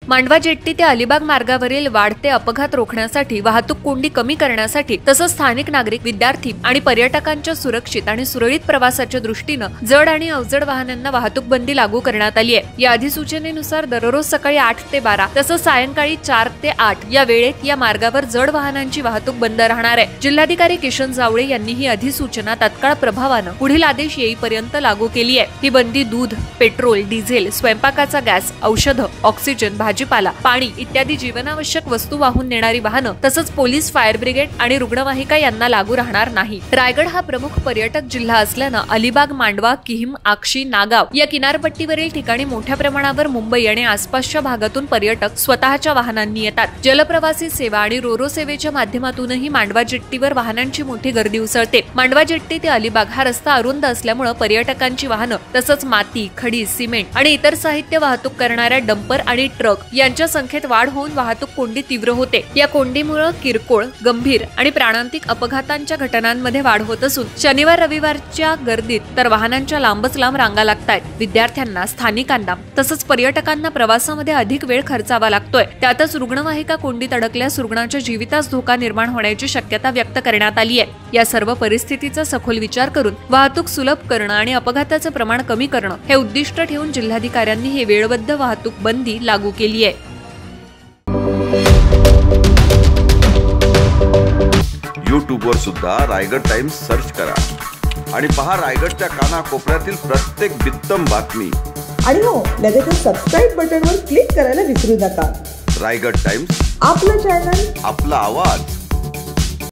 Mandwa jetty ते अलिबाग मार्गावरील वाढते अपघात रोखण्यासाठी, वाहतूक कोंडी कमी करण्यासाठी तसंच स्थानिक नागरिक, विद्यार्थी आणि पर्यटकांच्या सुरक्षित आणि सुरळीत प्रवासाच्या दृष्टीनं जड आणि अवजड वाहनांना वाहतूक बंदी लागू करण्यात आली आहे। या अधिसूचनेनुसार दररोज सकाळी 8 ते 12 तसंच सायंकाळी 4 ते 8 या वेळेत या मार्गावर जड वाहनांची वाहतूक बंद राहणार आहे। जिल्हाधिकारी किशन जावळे यांनी ही अधिसूचना तत्काळ प्रभावानं पुढील आदेश येईपर्यंत लागू केली आहे। ही बंदी दूध, पेट्रोल, डिझेल, स्वयंपाकाचा गॅस, औषधं, ऑक्सिजन, भाजीपाला, पाणी इत्यादी जीवनावश्यक वस्तू वाहून नेणारी वाहनं तसंच पोलीस, फायर ब्रिगेड आणि रुग्णवाहिका यांना लागू राहणार नाही। रायगड हा प्रमुख पर्यटक जिल्हा असल्यानं अलिबाग, मांडवा, किहिम, आक्षी, नागाव या किनारपट्टीवरील ठिकाणी मोठ्या प्रमाणावर मुंबई आणि आसपासच्या भागातून पर्यटक स्वतःच्या वाहनांनी येतात। जलप्रवासी सेवा आणि रोरो सेवेच्या माध्यमातूनही मांडवा जेट्टीवर वाहनांची मोठी गर्दी उसळते। मांडवा जेट्टी ते अलिबाग हा रस्ता अरुंद असल्यामुळे पर्यटकांची वाहनं तसंच माती, खडी, सिमेंट आणि इतर साहित्य वाहतूक करणाऱ्या डंपर आणि ट्रक यांच्या संख्येत वाढ होऊन वाहतूक कोंडी तीव्र होते। या कोंडीमुळे किरकोळ, गंभीर आणि प्राणांतिक अपघातांच्या घटनांमध्ये वाढ होत असून शनिवार रविवारच्या गर्दीत तर वाहनांच्या लांबच लांब रांगा लागतायत। विद्यार्थ्यांना, स्थानिकांना तसंच पर्यटकांना प्रवासामध्ये अधिक वेळ खर्चावा लागतोय। त्यातच रुग्णवाहिका कोंडीत अडकल्यास रुग्णाच्या जीवितास धोका निर्माण होण्याची शक्यता व्यक्त करण्यात आली आहे। या सर्व परिस्थितीचा सखोल विचार करून वाहतूक सुलभ करणं आणि अपघाताचं प्रमाण कमी करणं हे उद्दिष्ट ठेवून जिल्हाधिकाऱ्यांनी हे वेळबद्ध वाहतूक बंदी लागू केली आहे। YouTube वर सुद्धा रायगड टाइम्स सर्च करा आणि पहा रायगडच्या कानाकोपऱ्यातील प्रत्येक बित्तम बातमी। आणि हो, लगेच सबस्क्राइब बटनवर क्लिक करायला विसरू नका। रायगड टाइम्स, आपलं चॅनल, आपला आवाज।